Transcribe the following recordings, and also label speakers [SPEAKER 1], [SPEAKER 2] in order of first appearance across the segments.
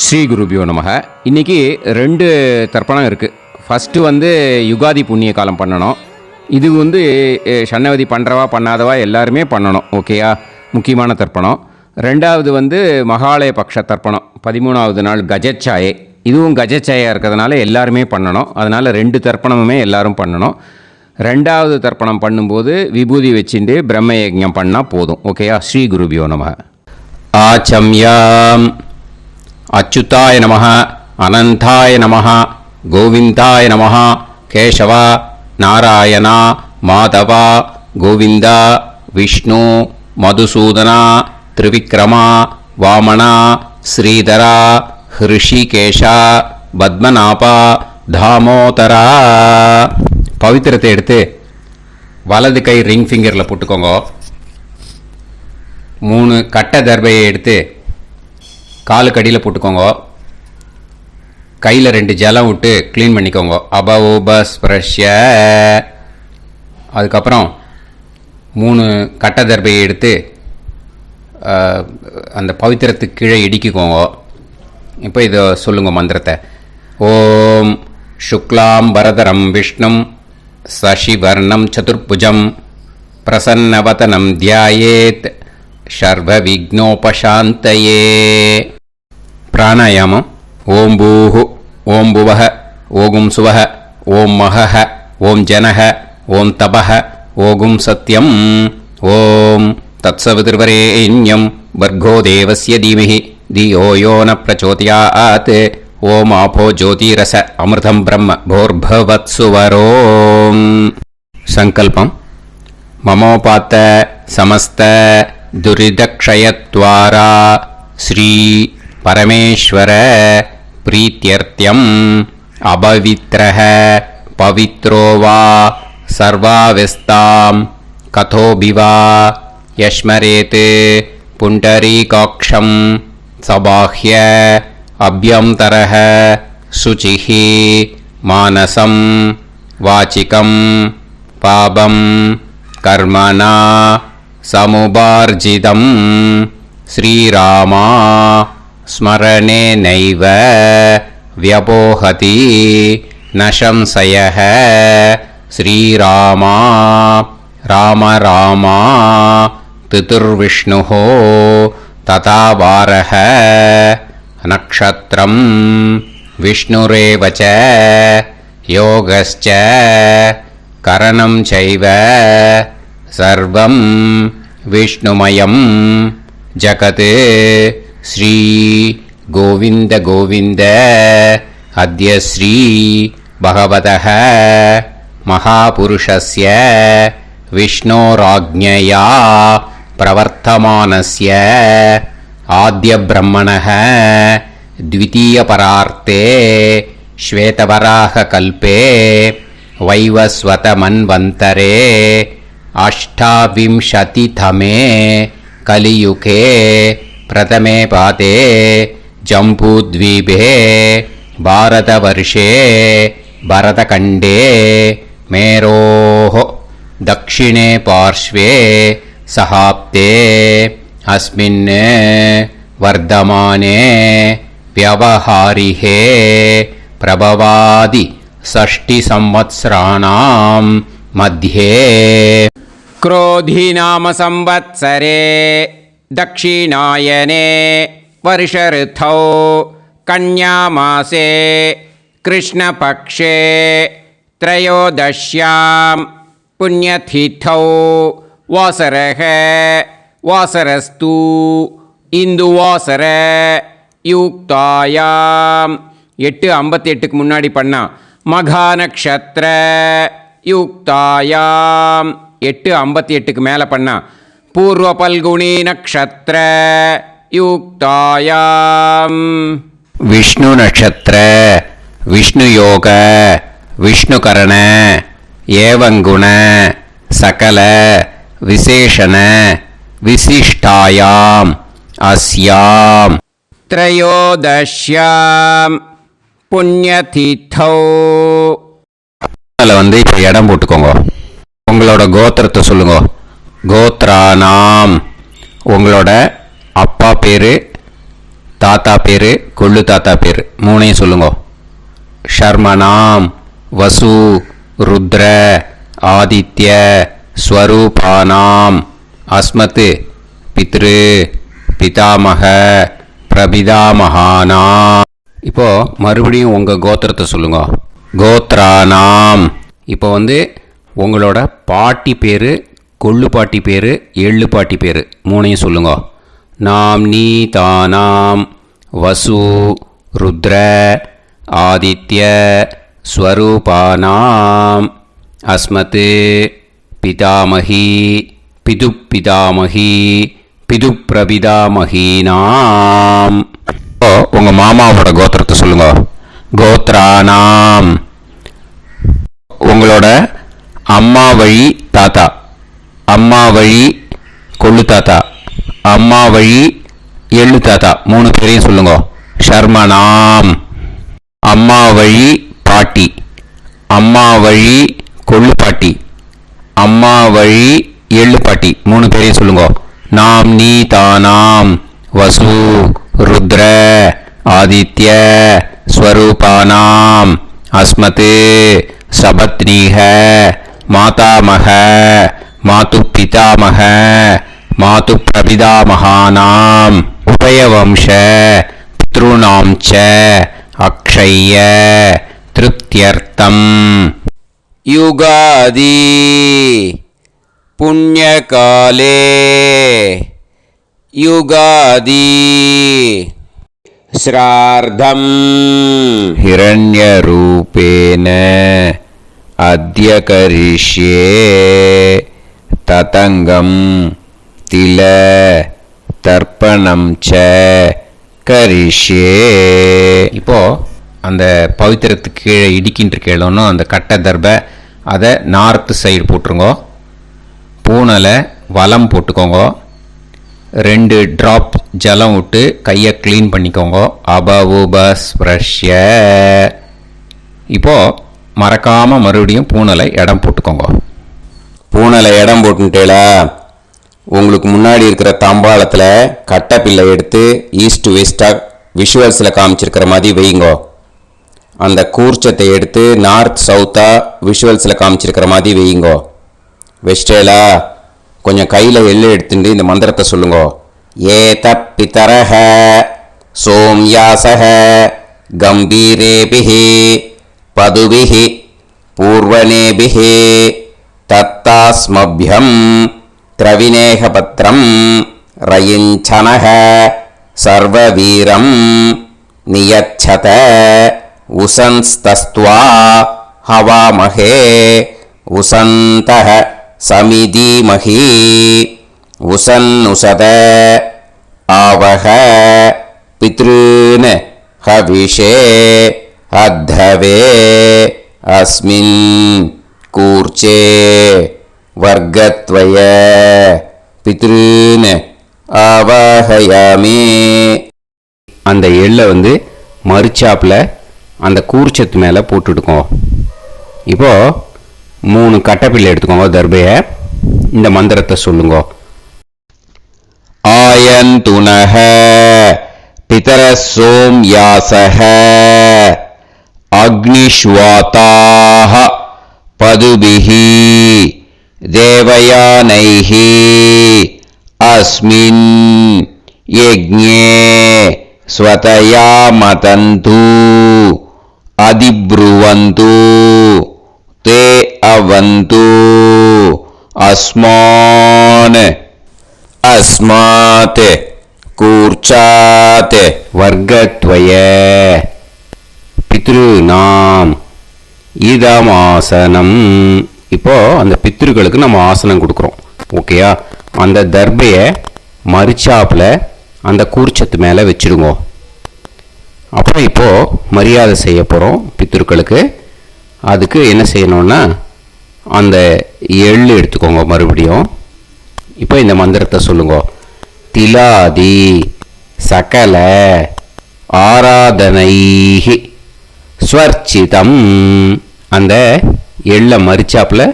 [SPEAKER 1] ஸ்ரீ குருபியோ நமக. இன்றைக்கி 2 தர்ப்பணம் இருக்குது. ஃபஸ்ட்டு யுகாதி புண்ணிய காலம் பண்ணணும். இது சன்னவதி பண்ணுறவா பண்ணாதவா எல்லாருமே பண்ணணும். ஓகேயா, முக்கியமான தர்ப்பணம். ரெண்டாவது மகாலய பக்ஷ தர்ப்பணம், 13வது நாள் கஜச்சாயை. இதுவும் கஜச்சாயாக இருக்கிறதுனால எல்லாருமே பண்ணணும். அதனால் 2 தர்ப்பணமுமே எல்லோரும் பண்ணணும். ரெண்டாவது தர்ப்பணம் பண்ணும்போது விபூதி வச்சுட்டு பிரம்ம யஜ்ஞம் பண்ணால் போதும். ஓகேயா, ஸ்ரீ குருபியோ நமக. ஆச்சம்யாம் அச்சுதாய நமஹ, அனந்தாய நமஹ, கோவிந்தாய நமஹ, கேசவா, நாராயணா, மாதவா, கோவிந்தா, விஷ்ணு, மதுசூதனா, திரிவிக்ரமா, வாமனா, ஸ்ரீதரா, ஹிருஷிகேஷா, பத்மநாபா, தாமோதரா. பவித்திரத்தை எடுத்து வலது கை ரிங் ஃபிங்கரில் போட்டுக்கோங்க. 3 கட்டை தர்பையை எடுத்து காலுக்கடியில் போட்டுக்கோங்க. கையில் 2 ஜலம் விட்டு க்ளீன் பண்ணிக்கோங்க. அபவோபஸ்பிரஷ்ய. அதுக்கப்புறம் 3 கட்டை தர்பையை எடுத்து அந்த பவித்திரத்துக்கு கீழே இடிக்கிக்கோங்க. இப்போ இதை சொல்லுங்க மந்திரத்தை. ஓம் சுக்லாம் வரதரம் விஷ்ணும் சசிவர்ணம் சதுர்புஜம் பிரசன்னவதனம் தியாயேத் சர்வ விக்னோபசாந்தயே. பிராணாயாமம். ஓம் பூஹு, ஓம் புவஹ, ஓகும் சுவஹ, ஓம் மஹஹ, ஓம் ஜனஹ, ஓம் தபஹ, ஓகும் சத்யம், ஓம் தத்சவிதுர்வரேண்யம் வர்கோ தேவஸ்ய தீமஹி தியோ யோ ந பிரச்சோதயாத், ஓம் ஆபோ ஜோதிரச அமிர்தம் பிரம்ம போர்பவத்சுவரோம். சங்கல்பம். மமோபாத்த சமஸ்த துரிதக்ஷயத்வாரா ஸ்ரீ பரமேஸ்வர பிரீத்யர்த்தியம் அபவித்ரஹ பவித்ரோ வா சர்வாவஸ்தாம் கதோபிவா யஸ்மரேத் புண்டரீகாக்ஷம் சபாஹ்ய அப்யந்தரஹ சுசிஹி மானசம் வாசிகம் பாபம் கர்மணா சமுபார்ஜிதம் ஸ்ரீராமா ஸ்மரணேனைவ வ்யபோஹதி நசம்சயஹ ஸ்ரீராமா ராம ராமா திதுர்விஷ்ணுஹோ ததா வாரஹ நக்ஷத்ரம் விஷ்ணுரேவச யோகஸ்ச கரணம் சைவ சர்வம் விஷ்ணுமயம் ஜகத். ஸ்ரீ கோவிந்த கோவிந்த அத்ய ஸ்ரீ பகவதः மகாபுருஷஸ்ய விஷ்ணோராஜ்ஞயா பிரவர்த்தமானஸ்ய ஆத்ய பிரம்மணः த்விதீயபரார்த்தே ஸ்வேதவராக கல்பே வைவஸ்வத மன்வந்தரே அஷ்டாவிம்சதிதமே கலியுகே பிரதமே பாதே ஜம்பூத்வீபே பாரதவர்ஷே பரதகண்டே மேரோः தக்ஷிணே பார்ஷ்வே சஹாப்தே அஸ்மின் வர்தமானே வியவஹாரிஹே பிரபவாதி ஷஷ்டி சம்வத்சராணாம் மத்தியே क्रोधी नाम संवत्सरे दक्षिणायने वर्षऋतौ कन्यामासे कृष्णपक्षे त्रयोदश्यां पुण्यतिथौ वासरः वासरस्तु इन्दुवासर युक्तायां 8:58க்கு முன்னாடி பண்ணா மகாநக்ஷத்ர யுக்தாயாம் 8:58க்கு மேலே பண்ணா பூர்வ பல்குனி நக்ஷத்ர யுக்தாயாம். விஷ்ணு நக்ஷத்ர விஷ்ணு யோக விஷ்ணுகரண ஏவங்குண சகல விசேஷண விசிஷ்டாயாம் அஸ்யாம் த்ரயோதஷ்யாம் புண்ணியதிதௌ. அதில் இப்போ இடம் போட்டுக்கோங்க. உங்களோட கோத்திரத்தை சொல்லுங்க. கோத்ரானாம். உங்களோட அப்பா பேர் தாத்தா பேர், கொள்ளு தாத்தா பேர், மூணையும் சொல்லுங்க. ஷர்மனாம் வசு ருத்ர ஆதித்ய ஸ்வரூபானாம் அஸ்மத் பித்ரு பிதாமக பிரபிதாமகானாம். இப்போ மறுபடியும் உங்கள் கோத்திரத்தை சொல்லுங்க. கோத்ரானாம். இப்போ உங்களோட பாட்டி பேர், கொள்ளு பாட்டி பேர், எள்ளு பாட்டி பேர், மூணையும் சொல்லுங்க. நாம் நீ தானாம் வசு ருத்ர ஆதித்ய ஸ்வரூபானாம் அஸ்மத் பிதாமகி பிது பிதாமகி பிது பிரபிதாமகீனாம். இப்போ உங்கள் மாமாவோட கோத்திரத்தை சொல்லுங்க. கோத்ரானாம். உங்களோட அம்மா வழி தாத்தா, அம்மா வழி கொள்ளு தாத்தா, அம்மா வழி எள்ளு தாத்தா, மூணு பேரையும் சொல்லுங்க. ஷர்மனாம். அம்மா வழி பாட்டி, அம்மா வழி கொள்ளு பாட்டி, அம்மா வழி எள்ளு பாட்டி, மூணு பேரையும் சொல்லுங்க. நாம் நீ தானாம் வசு ருத்ர ஆதித்ய ஸ்வரூபானாம் அஸ்மத் சபத்னீஹ மாதாமக மாது பிதாமக மாது பிரபிதாமகானாம் உபயவம்ச பித்ருணாம் ச அக்ஷய்ய திருப்தியர்த்தம். யுகாதி புண்ணியகாலே யுகாதி ஸ்ரார்த்தம் ஹிரண்யரூபேன அத்ய கரிஷ்யே ததங்கம் தில தர்ப்பணம் ச கரிஷ்யே. இப்போ அந்த பவித்திரத்துக்கு கீழே இடிக்கின்ற கீழே அந்த கட்டை தர்பை அதை நார்த்து சைடு போட்டுருங்கோ. பூனலை வலம் போட்டுக்கோங்க. 2 ட்ராப் ஜலம் விட்டு கையை க்ளீன் பண்ணிக்கோங்க. அபவுபஸ்ப்ரஷ்ய. இப்போது மறக்காமல் மறுபடியும் பூனலை இடம் போட்டுக்கோங்க. பூனலை இடம் போட்டுட்டேலா உங்களுக்கு முன்னாடி இருக்கிற தாம்பாளத்தில் கட்டைப்பில்லை எடுத்து ஈஸ்ட் வெஸ்டாக விஷுவல்ஸில் காமிச்சிருக்கிற மாதிரி வைங்கோ. அந்த கூர்ச்சத்தை எடுத்து நார்த் சவுத்தாக விஷுவல்ஸில் காமிச்சிருக்கிற மாதிரி வைங்கோ. வெஸ்டேலா கொஞ்சம் கையில் எள்ளு எடுத்துட்டு இந்த மந்திரத்தை சொல்லுங்க. ஏத பிதரஹ சோம்யாசஹ கம்பீரேபிஹி பதுபிஹி பூர்வனேபிஹி தத்தாஸ்மப்யம் திரவிநேகபத்ரம் ரயிஞ்சனஹ சர்வவீரம் நியச்சத உசன்ஸ்தஸ்த்வா ஹவாமஹே உசந்தஹ சமிதீமஹி உசன்னுசத ஆவஹ பித்ருன் ஹவிஷே அத்தவே அஸ்மின் கூர்ச்சே வர்க்கத்வய பித்ருன் ஆவாஹயாமி. அந்த எள்ளை மறுச்சாப்பில் அந்த கூர்ச்சத்து மேலே போட்டுடுக்கோம். இப்போது 3 கட்டைப்பிள்ளை எடுத்துக்கோங்க. தர்பையை இந்த மந்திரத்தை சொல்லுங்க. ஆயந்துனஹ பிதர சோம்யாசஹ அக்னிஷ்வாதாஹ பதுபிஹி தேவயானைஹி அஸ்மின் யஜ்ஞே ஸ்வதயா மதந்து அதிப்ருவந்து தே அவது அஸ்மான் அஸ்மாத் கூர்ச்சாத் வர்க்கத்வய பித்ருநாம் இதமாசனம். இப்போ அந்த பித்ருக்களுக்கு நம்ம ஆசனம் கொடுக்குறோம். ஓகேயா? அந்த தர்பையை மறுச்சாப்பில் அந்த கூர்ச்சத்து மேலே வச்சுடுங்க. அப்புறம் இப்போது மரியாதை செய்ய போகிறோம் பித்ருக்களுக்கு. அதுக்கு என்ன செய்யணும்னா அந்த எள்ளு எடுத்துக்கோங்க. மறுபடியும் இப்போ இந்த மந்திரத்தை சொல்லுங்க. திலாதி சகல ஆராதனைஹி ஸ்வர்ச்சிதம். அந்த எள்ளை மரிச்சாப்பில்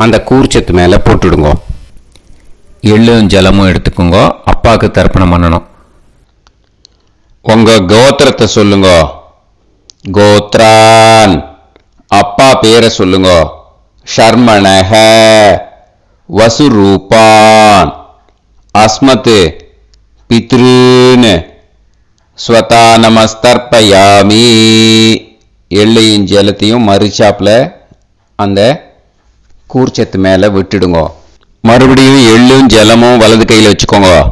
[SPEAKER 1] அந்த கூர்ச்சத்து மேலே போட்டுடுங்க. எள்ளும் ஜலமும் எடுத்துக்கோங்க. அப்பாவுக்கு தர்ப்பணம் பண்ணணும். உங்க கோத்திரத்தை சொல்லுங்க. கோத்ரான். அப்பா பேரை சொல்லுங்க. ஷர்மணஹ. வசுரூபான். அஸ்மத் பித்ருன். ஸ்வதா நமஸ்தர்ப்பயாமி. எள்ளையும் ஜலத்தையும் மறுச்சாப்பில் அந்த கூர்ச்சத்து மேலே விட்டுடுங்க. மறுபடியும் எள்ளும் ஜலமும் வலது கையில் வச்சுக்கோங்க.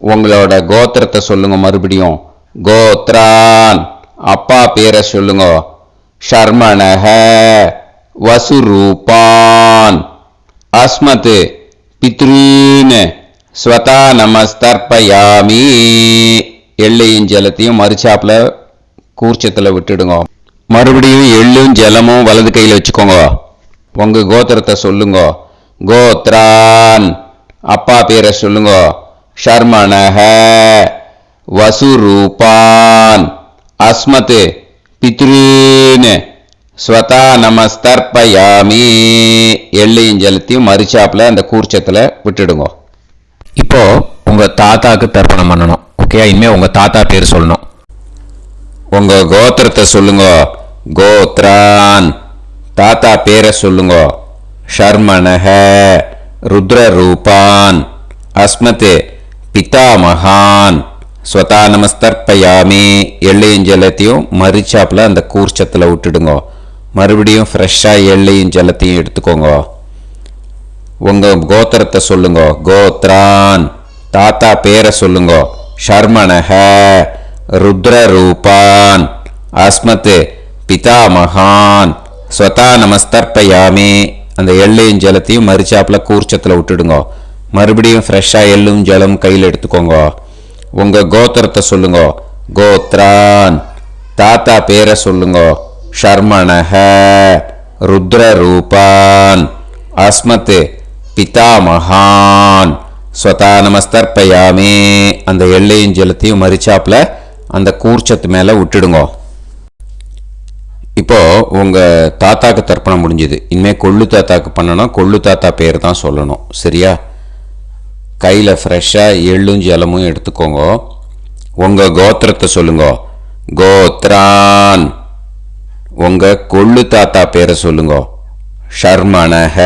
[SPEAKER 1] உங்களோட கோத்திரத்தை சொல்லுங்க. மறுபடியும் கோத்ரான். அப்பா பேரை சொல்லுங்க. ஷர்மணஹ. வசுரூபான். அஸ்மத் பித்ருன். ஸ்வதா நமஸ்தர்ப்பயாமி. எள்ளையும் ஜலத்தையும் மறுச்சாப்பில் கூர்ச்சத்தில் விட்டுடுங்க. மறுபடியும் எள்ளும் ஜலமும் வலது கையில் வச்சுக்கோங்க. உங்க கோத்திரத்தை சொல்லுங்க. கோத்ரான். அப்பா பேரை சொல்லுங்க. ஷர்மணஹ. வசுரூபான். அஸ்மத் பித்ருன். ஸ்வதா நமஸ்தர்ப்பயாமி. எள்ளையும் ஜலத்தையும் மறுச்சாப்பில் அந்த கூர்ச்சத்தில் விட்டுடுங்க.
[SPEAKER 2] இப்போ உங்க தாத்தாக்கு தர்ப்பணம் பண்ணணும். ஓகே, இனிமே உங்க தாத்தா பேர் சொல்லணும்.
[SPEAKER 1] உங்க கோத்திரத்தை சொல்லுங்க. கோத்ரான். தாத்தா பேரை சொல்லுங்க. ஷர்மணஹ. ருத்ரரூபான். அஸ்மத் பிதாமகான். ஸ்வதா நமஸ்தர்ப்பயாமி. எள்ளையும் ஜலத்தையும் மறுச்சாப்பில் அந்த கூர்ச்சத்தில் விட்டுடுங்க. மறுபடியும் ஃப்ரெஷ்ஷாக எள்ளையும் ஜலத்தையும் எடுத்துக்கோங்க. உங்க கோத்திரத்தை சொல்லுங்க. கோத்ரான். தாத்தா பேரை சொல்லுங்க. ஷர்மணஹ. ருத்ரரூபான். அஸ்மத் பிதாமகான். ஸ்வதா நமஸ்தர்ப்பயாமி. அந்த எள்ளையும் ஜலத்தையும் மறுச்சாப்பில் கூர்ச்சத்தில் விட்டுடுங்க. மறுபடியும் ஃப்ரெஷ்ஷாக எள்ளும் ஜலம் கையில் எடுத்துக்கோங்க. உங்க கோத்திரத்தை சொல்லுங்க. கோத்ரான். தாத்தா பேரை சொல்லுங்க. ஷர்மணஹ. ருத்ரரூபான். அஸ்மத் பிதாமகான். ஸ்வதா நமஸ்தர்ப்பயாமி. அந்த எள்ளையும் ஜலத்தையும் மறுச்சாப்பில் அந்த கூர்ச்சத்து மேலே விட்டுடுங்க. இப்போ உங்க தாத்தாக்கு தர்ப்பணம் முடிஞ்சுது. இனிமேல் கொள்ளு தாத்தாக்கு பண்ணணும். கொள்ளு தாத்தா பேர் தான் சொல்லணும். சரியா? கையில் ஃப்ரெஷ்ஷாக எள்ளும் ஜலமும் எடுத்துக்கோங்க. உங்கள் கோத்திரத்தை சொல்லுங்க. கோத்ரான். உங்கள் கொள்ளு தாத்தா பேரை சொல்லுங்க. ஷர்மணஹ.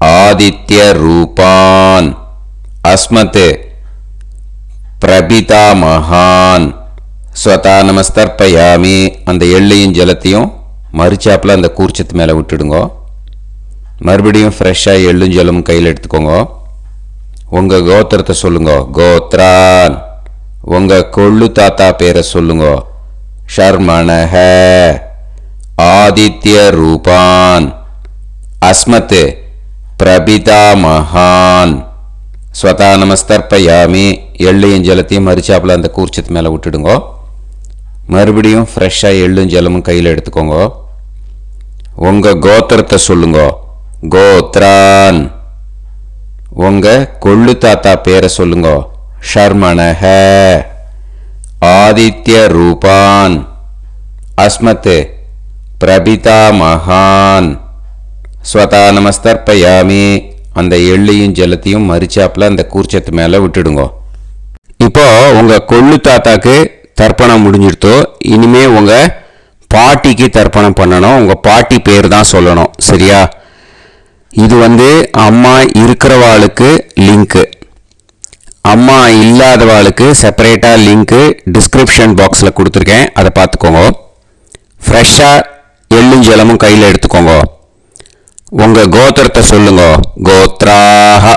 [SPEAKER 1] ஆதித்ய ரூபான். அஸ்மத் பிரபிதாமகான். ஸ்வதா நமஸ்தர்ப்பயாமி. அந்த எள்ளையும் ஜலத்தையும் மறுச்சாப்பில் அந்த கூர்ச்சத்து மேலே விட்டுடுங்க. மறுபடியும் ஃப்ரெஷ்ஷாக எள்ளும் ஜலமும் கையில் எடுத்துக்கோங்க. உங்கள் கோத்திரத்தை சொல்லுங்க. கோத்ரான். உங்கள் கொள்ளு தாத்தா பேரை சொல்லுங்க. ஷர்மணஹ. ஆதித்ய ரூபான். அஸ்மத் பிரபிதாமகான். ஸ்வதா நமஸ்தர்ப்பயாமி. எள்ளையும் ஜலத்தையும் மறுச்சாப்பில் அந்த கூர்ச்சத்து மேலே விட்டுடுங்க. மறுபடியும் ஃப்ரெஷ்ஷாக எள்ளும் ஜலமும் கையில் எடுத்துக்கோங்க. உங்கள் கோத்திரத்தை சொல்லுங்க. கோத்ரான். உங்கள் கொள்ளு தாத்தா பேரை சொல்லுங்க. ஷர்மணஹ. ஆதித்ய ரூபான். அஸ்மத் பிரபிதாமகான். ஸ்வதா நமஸ்தர்ப்பயாமி. அந்த எள்ளையும் ஜலத்தையும் மறுச்சாப்பில் அந்த கூர்ச்சத்து மேலே விட்டுடுங்க. இப்போ உங்கள் கொள்ளு தாத்தாக்கு தர்ப்பணம் முடிஞ்சிருத்தோ. இனிமே உங்கள் பாட்டிக்கு தர்ப்பணம் பண்ணணும். உங்கள் பாட்டி பேர் தான் சொல்லணும். சரியா? இது அம்மா இருக்கிறவாளுக்கு லிங்க்கு. அம்மா இல்லாதவாளுக்கு செப்பரேட்டாக லிங்க்கு டிஸ்கிரிப்ஷன் பாக்ஸில் கொடுத்துருக்கேன். அதை பார்த்துக்கோங்க. ஃப்ரெஷ்ஷாக எள்ளும் ஜலமும் கையில் எடுத்துக்கோங்க. உங்கள் கோத்திரத்தை சொல்லுங்க. கோத்ராஹ.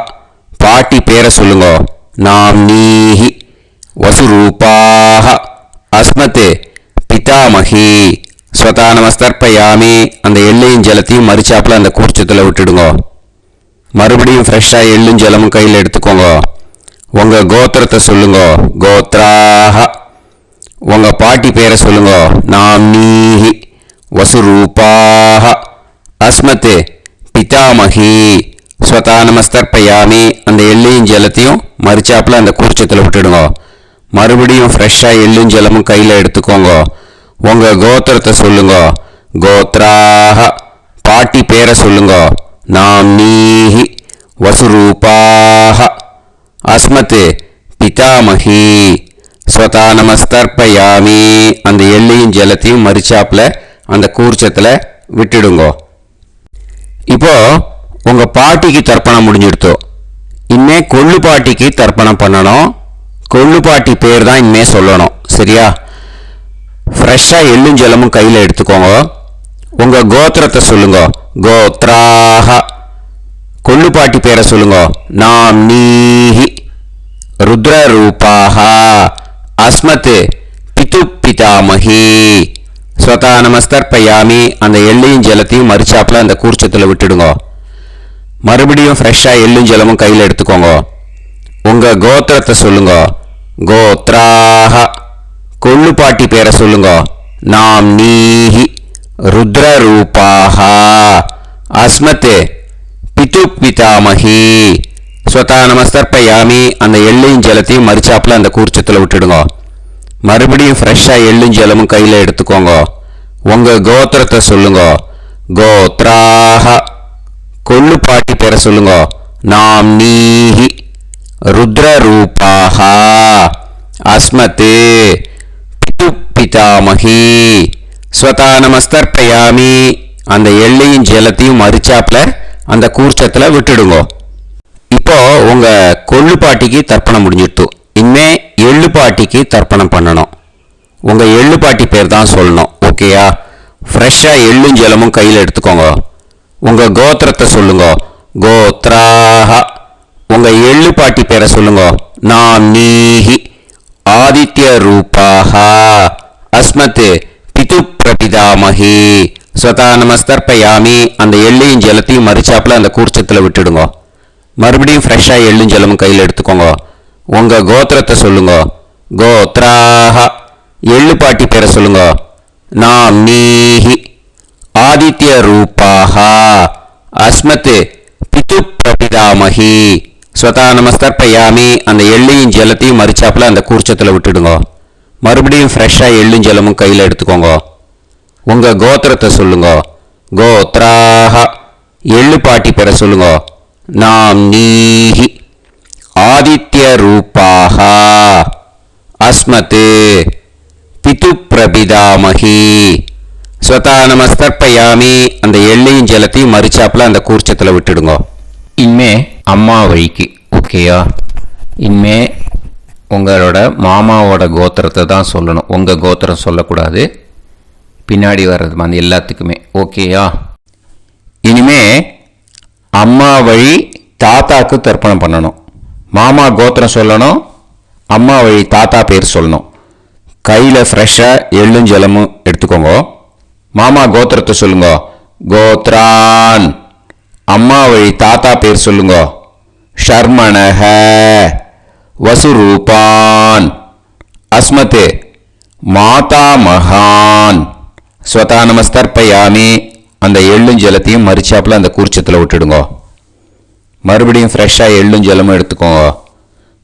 [SPEAKER 1] பாட்டி பேரை சொல்லுங்க. நாம்னீஹி. வசுரூபாஹ. அஸ்மத் பிதாமகி. ஸ்வதா நமஸ்தர்ப்பயாமி. அந்த எள்ளையும் ஜலத்தையும் மறுச்சாப்பில் அந்த கூர்ச்சத்தில் விட்டுடுங்க. மறுபடியும் ஃப்ரெஷ்ஷாக எள்ளும் ஜலமும் கையில் எடுத்துக்கோங்க. உங்கள் கோத்திரத்தை சொல்லுங்க. கோத்ராஹ. உங்கள் பாட்டி பேரை சொல்லுங்க. நாம்னீஹி. வசுரூபாஹ. அஸ்மத் பிதாமகி. ஸ்வதா நமஸ்தர்ப்பயாமி. அந்த எள்ளையும் ஜலத்தையும் மறுச்சாப்பில் அந்த கூர்ச்சத்தில் விட்டுடுங்க. மறுபடியும் ஃப்ரெஷ்ஷாக எள்ளும் ஜலமும் கையில் எடுத்துக்கோங்க. உங்கள் கோத்திரத்தை சொல்லுங்க. கோத்ராஹ. பாட்டி பேரை சொல்லுங்க. நாம்னீஹி. வசுரூபாஹ. அஸ்மத் பிதாமகி. ஸ்வதானமஸ்தர்ப்பயாமி. அந்த எள்ளையும் ஜலத்தையும் மரிச்சாப்புல அந்த கூர்ச்சத்தில் விட்டுடுங்கோ. இப்போ உங்கள் பாட்டிக்கு தர்ப்பணம் முடிஞ்சிடுத்தோ. இனிமே கொள்ளு பாட்டிக்கு தர்ப்பணம் பண்ணணும். கொள்ளு பாட்டி பேர் தான் இனிமே சொல்லணும். சரியா? ஃப்ரெஷ்ஷாக எள்ளும் ஜலமும் கையில் எடுத்துக்கோங்க. உங்கள் கோத்திரத்தை சொல்லுங்க. கோத்ராஹ. கொள்ளு பாட்டி பேரை சொல்லுங்க. நாம் நீஹி ருத்ரரூபாஹ அஸ்மத் பிது பிதாமகி. ஸ்வதானமஸ்தர்ப்பயாமி. அந்த எள்ளையும் ஜலத்தையும் மரிச்சாப்பில் அந்த கூர்ச்சத்தில் விட்டுடுங்க. மறுபடியும் ஃப்ரெஷ்ஷாக எள்ளும் ஜலமும் கையில் எடுத்துக்கோங்க. உங்கள் கோத்திரத்தை சொல்லுங்க. கோத்ராஹ. கொள்ளு பாட்டி பேரை சொல்லுங்க. நாம் நீஹி ருத்ரரூபாஹ அஸ்மத் பிது பிதாமகி. ஸ்வதானமஸ்தர்ப்பயாமி. அந்த எள்ளையும் ஜலத்தையும் மரிச்சாப்பில் அந்த கூர்ச்சத்தில் விட்டுடுங்க. மறுபடியும் ஃப்ரெஷ்ஷாக எள்ளும் ஜலமும் கையில் எடுத்துக்கோங்க. உங்கள் கோத்திரத்தை சொல்லுங்க. கோத்ராஹ. கொள்ளு பாட்டி பேரை சொல்லுங்க. நாம் நீஹி ருத்ரரூபாஹ அஸ்மத் பிது பிதாமகி. ஸ்வதானமஸ்தர்ப்பயாமி. அந்த எள்ளையும் ஜலத்தையும் மரிச்சாப்பில் அந்த கூர்ச்சத்தில் விட்டுடுங்க. இப்போ உங்கள் கொள்ளு பாட்டிக்கு தர்ப்பணம் முடிஞ்சிடுத்து. இனிமே எள்ளு பாட்டிக்கு தர்ப்பணம் பண்ணணும். உங்கள் எள்ளு பாட்டி பேர் தான் சொல்லணும். ஓகேயா? ஃப்ரெஷ்ஷாக எள்ளும் ஜலமும் கையில் எடுத்துக்கோங்க. உங்கள் கோத்திரத்தை சொல்லுங்க. கோத்ராஹ. உங்கள் எள்ளு பாட்டி பேரை சொல்லுங்க. நாம் நீஹி ஆதித்ய ரூபாஹ அஸ்மத் பிது பிரபிதாமகி. ஸ்வதானமஸ்தர்ப்பயாமி. அந்த எள்ளையும் ஜலத்தையும் மரிச்சாப்பில் அந்த கூர்ச்சத்தில் விட்டுடுங்க. மறுபடியும் ஃப்ரெஷ்ஷாக எள்ளும் ஜலமும் கையில் எடுத்துக்கோங்க. உங்கள் கோத்திரத்தை சொல்லுங்க. கோத்ராஹ. எள்ளு பாட்டி பேரை சொல்லுங்க. நாம் நீஹி ஆதித்ய ரூபாஹ அஸ்மத் பிது பிரபிதாமகி. ஸ்வதானமஸ்தர்ப்பயாமி. அந்த எள்ளையும் ஜலத்தையும் மரிச்சாப்பில் அந்த கூர்ச்சத்தில் விட்டுடுங்க. மறுபடியும் ஃப்ரெஷ்ஷாக எள்ளும் ஜலமும் கையில் எடுத்துக்கோங்க. உங்கள் கோத்திரத்தை சொல்லுங்க. கோத்ராஹ. எள்ளு பாட்டி பேரை சொல்லுங்க. நாம் நீஹி ஆதித்ய ரூபாஹ அஸ்மத் பிது பிரபிதாமகி. ஸ்வதானமஸ்தர்ப்பயாமி. அந்த எள்ளையும் ஜலத்தையும் மரிச்சாப்பில் அந்த கூர்ச்சத்தில் விட்டுடுங்க.
[SPEAKER 2] இனிமே அம்மா வழிக்கு. ஓகேயா? இனிமே உங்களோட மாமாவோட கோத்திரத்தை தான் சொல்லணும். உங்கள் கோத்திரம் சொல்லக்கூடாது. பின்னாடி வர்றது அந்த எல்லாத்துக்குமே. ஓகேயா?
[SPEAKER 1] இனிமே அம்மா வழி தாத்தாக்கு தர்ப்பணம் பண்ணணும். மாமா கோத்திரம் சொல்லணும். அம்மா வழி தாத்தா பேர் சொல்லணும். கையில் ஃப்ரெஷ்ஷாக எள்ளும் ஜலமும் எடுத்துக்கோங்க. மாமா கோத்திரத்தை சொல்லுங்க. கோத்ரான். அம்மா வழி தாத்தா பேர் சொல்லுங்க. ஷர்மணஹ வசுரூபான் அஸ்மத் மாதா மகான். ஸ்வதானமஸ்தர்ப்பயாமி. அந்த எள்ளும் ஜலத்தையும் மரிச்சாப்பில் அந்த கூர்ச்சத்தில் விட்டுடுங்க. மறுபடியும் ஃப்ரெஷ்ஷாக எள்ளும் ஜலமும் எடுத்துக்கோங்க.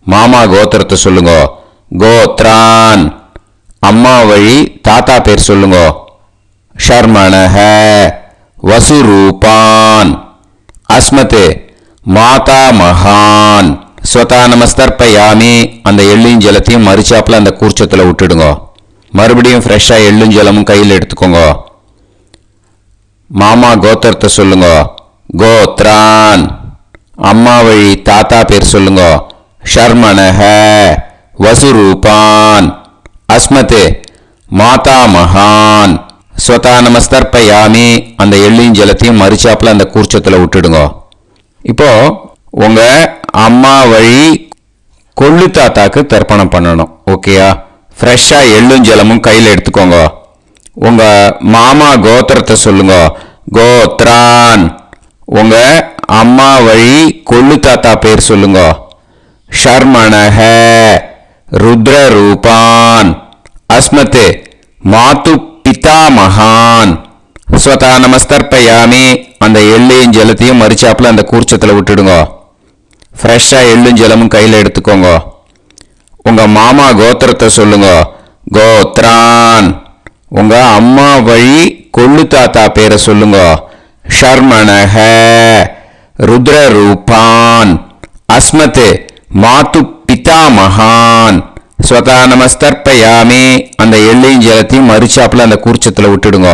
[SPEAKER 1] மாமா கோத்திரத்தை சொல்லுங்க. கோத்ரான். அம்மா வழி தாத்தா பேர் சொல்லுங்க. ஷர்மணஹ வசுரூபான் அஸ்மத் மாதா மகான். ஸ்வதானமஸ்தர்ப்பயாமி. அந்த எள்ளையும் ஜலத்தையும் மரிச்சாப்பில் அந்த கூர்ச்சத்தில் விட்டுடுங்க. மறுபடியும் ஃப்ரெஷ்ஷாக எள்ளும் ஜலமும் கையில் எடுத்துக்கோங்க. மாமா கோத்திரத்தை சொல்லுங்க. கோத்ரான். அம்மா வழி தாத்தா பேர் சொல்லுங்க. ஷர்மணஹ வசுரூபான் அஸ்மத் மாதா மகான். ஸ்வதானமஸ்தர்ப்பயாமி. அந்த எள்ளையும் ஜலத்தையும் மரிச்சாப்பில் அந்த கூர்ச்சத்தில் விட்டுடுங்க. இப்போ உங்கள் அம்மா வழி கொள்ளு தாத்தாக்கு தர்ப்பணம் பண்ணணும். ஓகேயா? ஃப்ரெஷ்ஷாக எள்ளும் ஜலமும் கையில் எடுத்துக்கோங்க. உங்கள் மாமா கோத்திரத்தை சொல்லுங்க. கோத்ரான். உங்கள் அம்மா வழி கொள்ளு தாத்தா பேர் சொல்லுங்க. ஷர்மணஹ ருத்ரரூபான் அஸ்மத் மாது பிதா மகான். ஸ்வதானமஸ்தர்ப்பயாமி. அந்த எள்ளையும் ஜலத்தையும் மரிச்சாப்பில் அந்த கூர்ச்சத்தில் விட்டுடுங்க. ஃப்ரெஷ்ஷாக எள்ளும் ஜலமும் கையில் எடுத்துக்கோங்க. உங்கள் மாமா கோத்திரத்தை சொல்லுங்க. கோத்ரான். உங்கள் அம்மா வழி கொள்ளு தாத்தா பேரை சொல்லுங்க. ஷர்மணஹ ருத்ரரூபான் அஸ்மத் மாது பிதா மகான்.
[SPEAKER 2] ஸ்வதா நமஸ்தர்ப்பயாமி அந்த எள்ளையும் ஜலத்தையும் மறுச்சாப்புல அந்த கூர்ச்சத்தில் விட்டுடுங்க.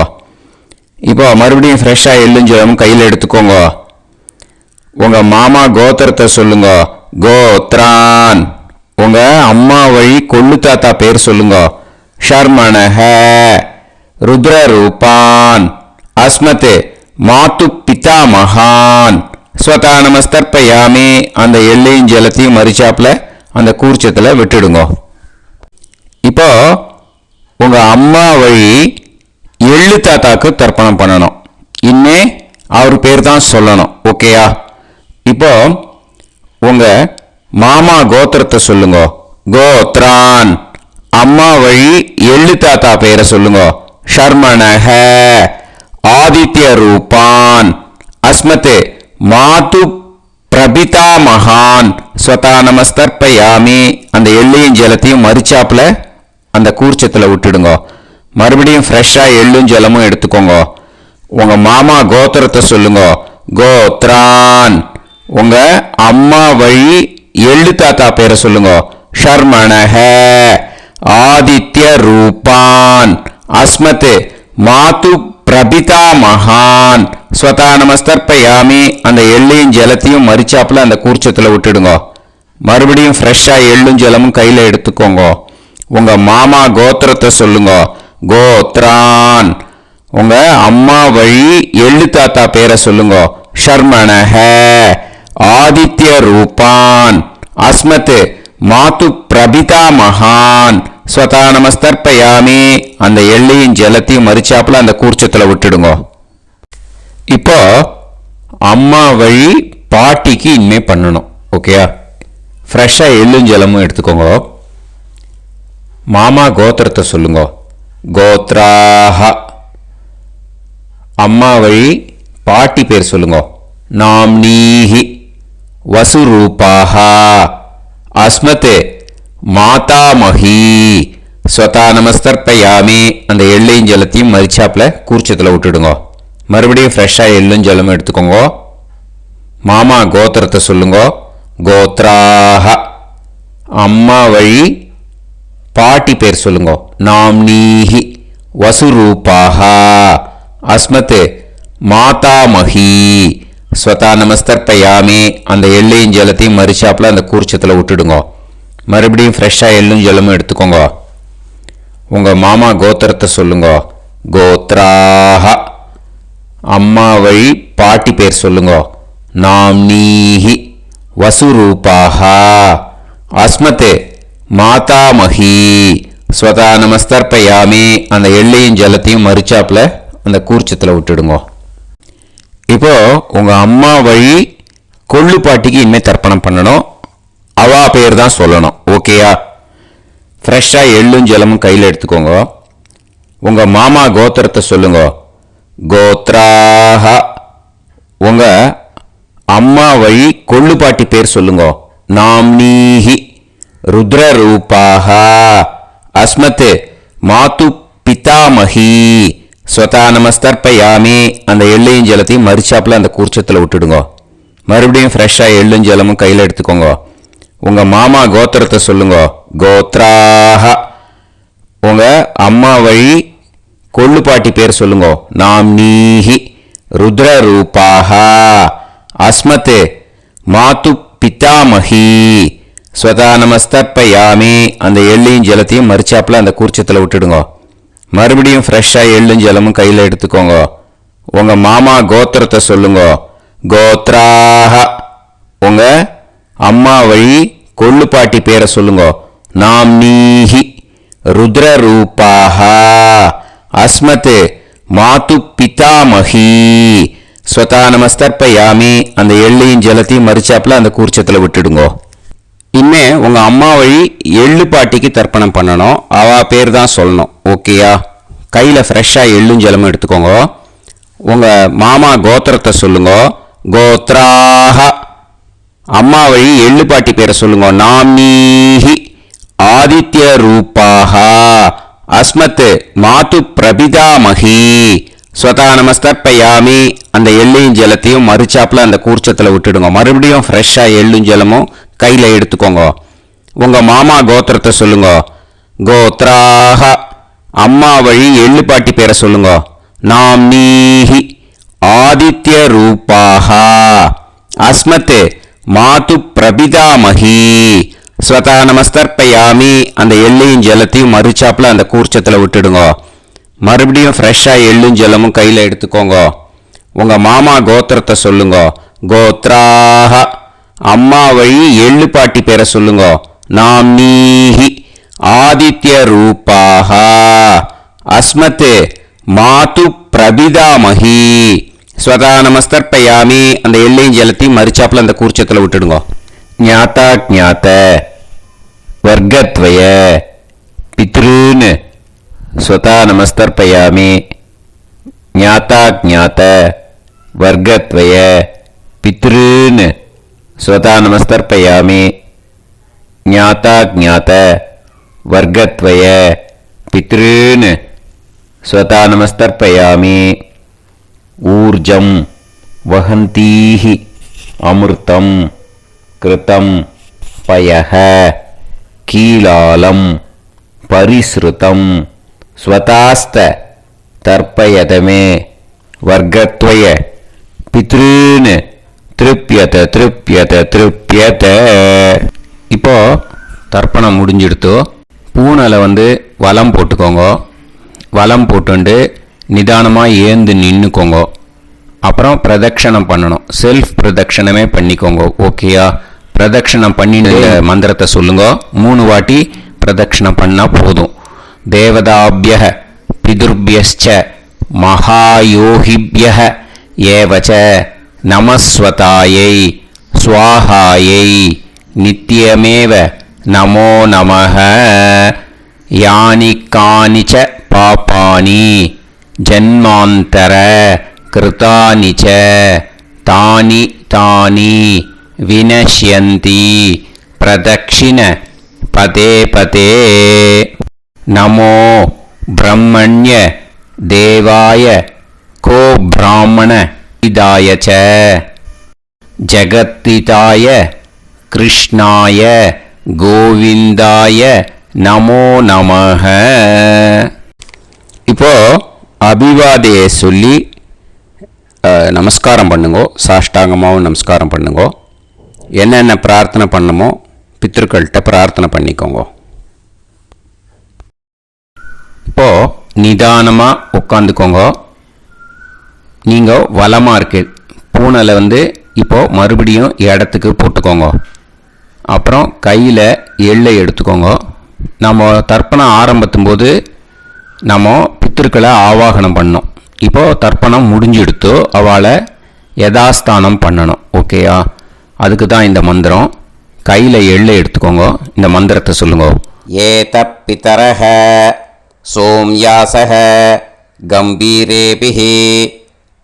[SPEAKER 2] இப்போ மறுபடியும் ஃப்ரெஷ்ஷாக எள்ளும் ஜலமும் கையில் எடுத்துக்கோங்க. உங்க மாமா கோத்திரத்தை சொல்லுங்க. கோத்ரான். உங்க அம்மா வழி கொள்ளு தாத்தா பேர் சொல்லுங்க. ஷர்மணஹ ருத்ர ரூபான் அஸ்மத் மாத்து பிதா மகான் ஸ்வதா நமஸ்தர்ப்பயாமி அந்த எள்ளையும் ஜலத்தையும் மறிச்சாப்புல அந்த கூர்ச்சத்தில் விட்டுடுங்க. இப்போ உங்க அம்மா வழி எள்ளு தாத்தாக்கு தர்ப்பணம் பண்ணணும். இன்னே அவர் பேர் தான் சொல்லணும். ஓகேயா? இப்போ உங்க மாமா கோத்திரத்தை சொல்லுங்க. கோத்ரான். அம்மா வழி எள்ளு தாத்தா பேரை சொல்லுங்க. ஷர்மணஹ ஆதித்ய ரூபான் அஸ்மத் மாது பிரபிதா மகான் ஸ்வதா நமஸ்தர்ப்பயாமி அந்த எள்ளையும் ஜலத்தையும் மறிச்சாப்புல அந்த கூர்ச்சத்தில் விட்டுடுங்க. மறுபடியும் ஃப்ரெஷ்ஷாக எள்ளும் ஜலமும் எடுத்துக்கோங்க. உங்க மாமா கோத்திரத்தை சொல்லுங்க. கோத்ரான். உங்க அம்மா வழி எள்ளு தாத்தா பேரை சொல்லுங்க. ஷர்மணஹ ஆதித்ய ரூபான் அஸ்மத் மாது பிரபிதா மகான் ஸ்வதா நமஸ்தர்ப்பயாமி அந்த எள்ளையும் ஜலத்தையும் மறிச்சாப்புல அந்த கூர்ச்சத்தில் விட்டுடுங்க. மறுபடியும் ஃப்ரெஷ்ஷாக எள்ளும் ஜலமும் கையில் எடுத்துக்கோங்க. உங்க மாமா கோத்திரத்தை சொல்லுங்க. கோத்ரான். உங்க அம்மா வழி எள்ளு தாத்தா பேரை சொல்லுங்க. ஷர்மணஹ ஆதித்ய ரூபான் அஸ்மத் மாது பிரபிதா மகான் ஸ்வதா நமஸ்தர்ப்பயாமி அந்த எள்ளையும் ஜலத்தையும் மறிச்சாப்புல அந்த கூர்ச்சத்தில் விட்டுடுங்க. இப்போ அம்மா வழி பாட்டிக்கு இனிமே பண்ணணும். ஓகேயா? ஃப்ரெஷ்ஷாக எள்ளும் ஜலமும் எடுத்துக்கோங்க. மாமா கோத்திரத்தை சொல்லுங்க. கோத்ராஹ. அம்மா வழி பாட்டி பேர் சொல்லுங்க. நாம்னீஹி வசுரூபாஹ அஸ்மத் மாதாமஹி ஸ்வதா நமஸ்தர்ப்பயாமி அந்த எள்ளையும் ஜலத்தையும் மறிச்சாப்புல கூர்ச்சத்தில் விட்டுடுங்க. மறுபடியும் ஃப்ரெஷ்ஷாக எள்ளும் ஜலமும் எடுத்துக்கோங்க. மாமா கோத்திரத்தை சொல்லுங்க. கோத்ராஹ. அம்மா வழி பாட்டி பேர் சொல்லுங்க. நாம்னீஹி வசுரூபாஹ அஸ்மத் மாதாமஹி ஸ்வதா நமஸ்தர்ப்பயாமி அந்த எள்ளையும் ஜலத்தையும் மறிச்சாப்புல அந்த கூர்ச்சத்தில் விட்டுடுங்க. மறுபடியும் ஃப்ரெஷ்ஷாக எள்ளும் ஜலமும் எடுத்துக்கோங்க. உங்க மாமா கோத்திரத்தை சொல்லுங்க. கோத்ராஹ. அம்மா வழி பாட்டி பேர் சொல்லுங்க. நாம்னீஹி வசுரூபாஹ அஸ்மத் மாதாமஹி ஸ்வதா நமஸ்தர்ப்பயாமி அந்த எள்ளையும் ஜலத்தையும் மறிச்சாப்புல அந்த கூர்ச்சத்தில் விட்டுடுங்க. இப்போ உங்க அம்மா வழி கொள்ளு பாட்டிக்கு இனிமே தர்ப்பணம் பண்ணணும். அவா பேர் தான் சொல்லணும். ஓகேயா? ஃப்ரெஷ்ஷாக எள்ளும் ஜலமும் கையில் எடுத்துக்கோங்க. உங்க மாமா கோத்திரத்தை சொல்லுங்க. கோத்ராஹ. உங்க அம்மா வழி கொள்ளு பாட்டி பேர் சொல்லுங்க. நாம்னீஹி ருத்ர ரூபாஹ அஸ்மத் மாது பிதாமஹி ஸ்வதா நமஸ்தர்ப்பயாமி அந்த எள்ளையும் ஜலத்தையும் மறிச்சாப்புல அந்த கூர்ச்சத்தில் விட்டுடுங்க. மறுபடியும் ஃப்ரெஷ்ஷாக எள்ளும் ஜலமும் கையில் எடுத்துக்கோங்க. உங்க மாமா கோத்திரத்தை சொல்லுங்க. கோத்ராஹ. உங்க அம்மா வழி கொள்ளு பாட்டி பேர் சொல்லுங்க. நாம்னீஹி ருத்ர ரூபாஹ அஸ்மத் மாது பிதாமஹி ஸ்வதா நமஸ்தர்ப்பயாமி அந்த எள்ளையும் ஜலத்தையும் மறிச்சாப்புல அந்த கூர்ச்சத்தில் விட்டுடுங்க. மறுபடியும் ஃப்ரெஷ்ஷாக எள்ளும் ஜலமும் கையில் எடுத்துக்கோங்க. உங்க மாமா கோத்திரத்தை சொல்லுங்க. கோத்ராஹ. உங்க அம்மா வழி கொள்ளு பாட்டி பேரை சொல்லுங்க. நாம்னீஹி ருத்ர ரூபாஹ அஸ்மத் மாது பிதாமஹி ஸ்வதா நமஸ்தர்ப்பயாமி அந்த எள்ளையும் ஜலத்தையும் மறிச்சாப்புல அந்த கூர்ச்சத்தில் விட்டுடுங்க. இனிமே உங்க அம்மா வழி எள்ளு பாட்டிக்கு தர்ப்பணம் பண்ணணும். அவ பேர் தான் சொல்லணும். ஓகேயா? கையில் ஃப்ரெஷ்ஷாக எள்ளும் ஜலமும் எடுத்துக்கோங்க. உங்க மாமா கோத்திரத்தை சொல்லுங்க. கோத்ராஹ. அம்மா வழி எள்ளு பாட்டி பேரை சொல்லுங்க. நாம்னீஹி ஆதித்ய ரூபாஹ அஸ்மத் மாது பிரபிதாமஹி ஸ்வதா நமஸ்தர்ப்பயாமி அந்த எள்ளையும் ஜலத்தையும் மறுச்சாப்புல அந்த கூர்ச்சத்தில் விட்டுடுங்க. மறுபடியும் ஃப்ரெஷ்ஷாக எள்ளும் ஜலமும் கையில் எடுத்துக்கோங்க.
[SPEAKER 1] உங்கள் மாமா கோத்திரத்தை சொல்லுங்க. கோத்ராக அம்மா வழி எள்ளு பாட்டி பேரை சொல்லுங்க. நாம்னீஹி ஆதித்ய ரூபாக அஸ்மத் மாது பிரபிதாமகி ஸ்வதா நமஸ்தர்ப்பயாமி. அந்த எள்ளையும் ஜலத்தையும் மறுச்சாப்பில் அந்த கூர்ச்சத்தில் விட்டுடுங்க. மறுபடியும் ஃப்ரெஷ்ஷாக எள்ளும் ஜலமும் கையில் எடுத்துக்கோங்க. உங்கள் மாமா கோத்திரத்தை சொல்லுங்க. கோத்ராக அம்மா வழி எள்ளு பாட்டி பேரை சொல்லுங்க. நாம்னீஹி ஆதித்ய ரூபாக அஸ்மத் மாது பிரபிதாமகி ஸ்வதா நமஸ்தர்ப்பயாமி. அந்த எள்ளையும் ஜலத்தையும் மறுச்சாப்பில் அந்த கூர்ச்சத்தில் விட்டுடுங்க. ஞாத்தா ஜாத்த வர்க்கத்வய பித்ருன் ஸ்வதா நமஸ்தர்ப்பயாமி. ஞாத்தா ஜாத்த வர்க்கத்வய பித்ருன் ஸ்வதா நமஸ்தர்ப்பயாமி. ஞாத்தா ஜாத்த வர்க்கத்வய பித்ருன் ஸ்வதா நமஸ்தர்ப்பயாமி. ஊர்ஜம் வஹந்தீஹி அமிர்தம் கிருதம் பயஹ கீலாலம் பரிஸ்ருதம் ஸ்வதாஸ்த தர்ப்பயதமே வர்க்கத்வய பித்ருன் திருப்யத திருப்யத திருப்யத. இப்போ தர்ப்பணம் முடிஞ்சிடுத்தோ. பூனலை வலம் போட்டுக்கோங்க. வலம் போட்டுண்டு நிதானமாக ஏந்து நின்றுக்கோங்க. அப்புறம் பிரதட்சணம் பண்ணணும். செல்ஃப் பிரதட்சணமே பண்ணிக்கோங்க. ஓகேயா? பிரதட்சணம் பண்ணின மந்திரத்தை சொல்லுங்க. 3 வாட்டி பிரதட்சணம் பண்ணால் போதும். தேவதாபிய பிதுர்பியச்ச மகாயோகிபிய ஏவச்ச நமஸ்வதாயை ஸ்வாஹாயை நித்யமேவ நமோ நமஹ. யானி கானிச்ச பாபானி ஜன்மாந்தர கிருதானி ச தானி தானி வினஷ்யந்தி பிரதக்ஷிண பதே பதே. நமோ பிரம்மண்ய தேவாய கோ பிராமண இதாய ச ஜகத்திதாய கிருஷ்ணாய கோவிந்தாய நமோ நமஹ. இப்போ அபிவாதையை சொல்லி நமஸ்காரம் பண்ணுங்கோ. சாஷ்டாங்கமாகவும் நமஸ்காரம் பண்ணுங்கோ. என்னென்ன பிரார்த்தனை பண்ணமோ பித்ருக்கள்கிட்ட பிரார்த்தனை பண்ணிக்கோங்க. இப்போது நிதானமாக உட்காந்துக்கோங்க. நீங்கள் வலமாக இருக்கு பூனலை இப்போது மறுபடியும் இடத்துக்கு போட்டுக்கோங்க. அப்புறம் கையில் எள்ளை எடுத்துக்கோங்க. நம்ம தர்ப்பணம் ஆரம்பத்தும் போது நம்ம பித்திருக்களை ஆவாகனம் பண்ணோம். இப்போது தர்ப்பணம் முடிஞ்செடுத்து அவளை யதாஸ்தானம் பண்ணணும். ஓகேயா? அதுக்கு தான் இந்த மந்திரம். கையில் எள்ளை எடுத்துக்கோங்க. இந்த மந்திரத்தை சொல்லுங்க. ஏத பிதரஹ சோம்யாசஹ கம்பீரேபிஹி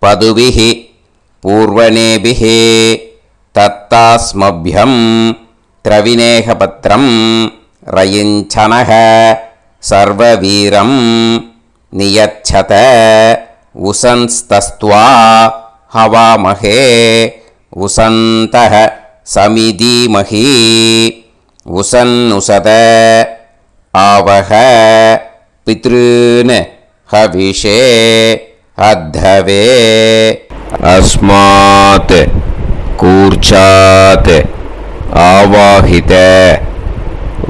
[SPEAKER 1] பதுபிஹி பூர்வணேபிஹி தத்தாஸ்மப்யம் திரவிநேகபத்ரம் ரயிஞ்சனஹ சர்வவீரம் நியச்சத உசன்ஸ்தஸ்த்வா ஹவாமஹே உசந்தஹ சமிதீமஹி உசன்னுசத ஆவஹ பித்ருன் ஹவிஷே அத்தவே. அஸ்மாத் கூர்ச்சாத் ஆவாஹித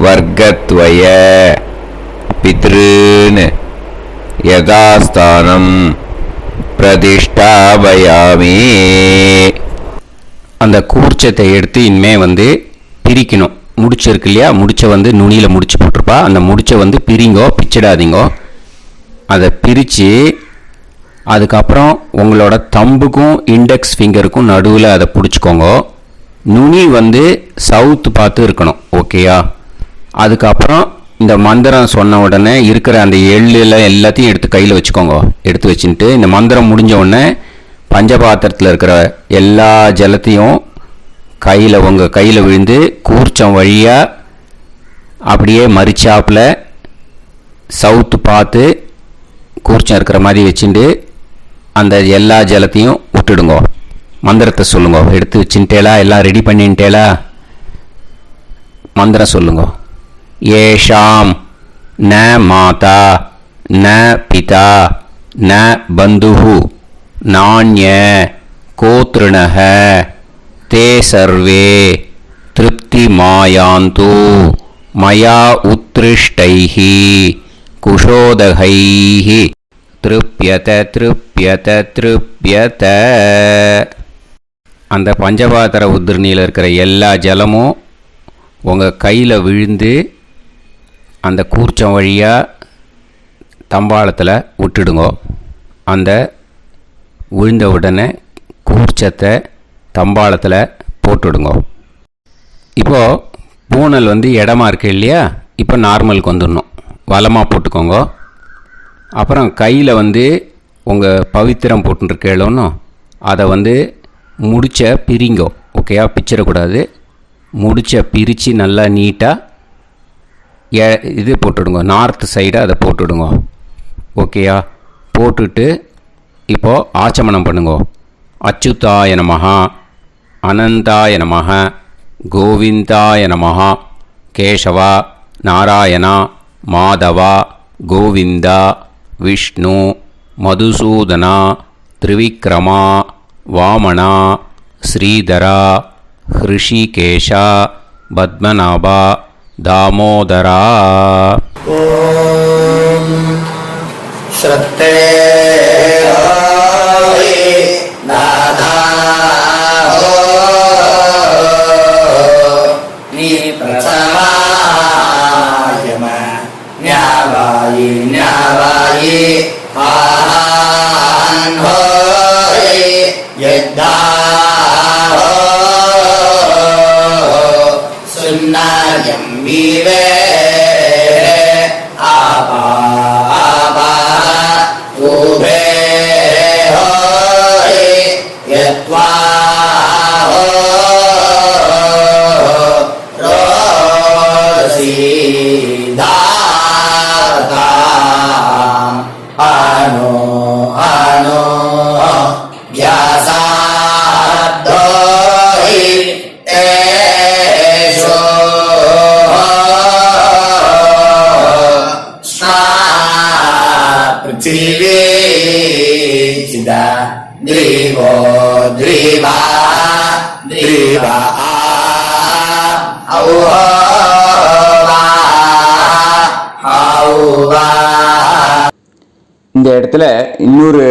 [SPEAKER 1] வர்க்கத்வய பித்ருன் யதாஸ்தானம் பிரதிஷ்டாபயாமி. அந்த கூர்ச்சத்தை எடுத்து இனிமே பிரிக்கணும். முடிச்சு இருக்கு இல்லையா? முடிச்சை நுனியில் முடிச்சு போட்டிருப்பா. அந்த முடிச்சை பிரிங்கோ, பிச்சிடாதீங்கோ. அதை பிரித்து அதுக்கப்புறம் உங்களோட தம்புக்கும் இண்டெக்ஸ் ஃபிங்கருக்கும் நடுவில் அதை பிடிச்சிக்கோங்க. நுனி சவுத்து பார்த்து இருக்கணும். ஓகேயா? அதுக்கப்புறம் இந்த மந்திரம் சொன்ன உடனே இருக்கிற அந்த எள்ளில் எல்லாத்தையும் எடுத்து கையில் வச்சுக்கோங்க. எடுத்து வச்சுட்டு இந்த மந்திரம் முடிஞ்ச உடனே பஞ்சபாத்திரத்தில் இருக்கிற எல்லா ஜலத்தையும் உங்கள் கையில் விழுந்து கூர்ச்சம் வழியாக அப்படியே மறிச்சாப்பில் சவுத்து பார்த்து கூர்ச்சம் இருக்கிற மாதிரி வச்சுட்டு அந்த எல்லா ஜலத்தையும் விட்டுடுங்க. மந்திரத்தை சொல்லுங்க. எடுத்து வச்சுட்டேலா? எல்லாம் ரெடி பண்ணிட்டேலா?
[SPEAKER 2] மந்திரம் சொல்லுங்க. ஏஷாம் ந மாதா ந பிதா ந பந்துஹு நாண்ய கோத்ருணஹ தே சர்வே திருப்திமாயாந்து மயா உத்ருஷ்டைஹி குஷோதகைஹி திருப்யத திருப்யத திருப்யத. அந்த பஞ்சபாத்திர உதிரணியில் இருக்கிற எல்லா ஜலமும் உங்கள் கையில் விழுந்து அந்த கூர்ச்சம் வழியாக தம்பாளத்தில் விட்டுடுங்க. அந்த விழுந்த உடனே கூர்ச்சத்தை தம்பாளத்தில் போட்டுடுங்க. இப்போது பூனல் இடமா இருக்கு இல்லையா, இப்போ நார்மலுக்கு வந்துடணும். வலமாக போட்டுக்கோங்க. அப்புறம் கையில் உங்கள் பவித்திரம் போட்டுருக்கேளோன்னு அதை முடிச்ச பிரிங்கோ. ஓகேயா, பிச்சிடக்கூடாது. முடிச்ச பிரித்து நல்லா நீட்டாக இது போட்டுடுங்க. நார்த் சைடை அதை போட்டுடுங்க. ஓகேயா, போட்டுட்டு இப்போது ஆச்சமனம் பண்ணுங்க. அச்சுதாய நமஹ, அனந்தாய நமஹ, கோவிந்தாய நமஹ, கேசவா, நாராயணா, மாதவா, கோவிந்தா, விஷ்ணு, மதுசூதனா, திரிவிக்ரமா, வாமனா, ஸ்ரீதரா, ஹிருஷிகேஷா, பத்மநாபா, தாமோதரா.
[SPEAKER 3] ஓம் ஸ்ரத்தே நாதா நீ பிரசமாயம ஞாவாயி ஞாவாயி ஆஹான் ஹோய் யத்தா சுன்னாயம் வீவே ஆபா ஆபா உபே ஹோய் யத்வா ரோசி தாதா அனோ அனோ வியாசாதோஹி ஏஷோ ஸ்னா பிருத்திவி சிதா திரிவோ திரிவா திரிவா ஔவா ஔவா.
[SPEAKER 1] இந்த இடத்துல இன்னொரு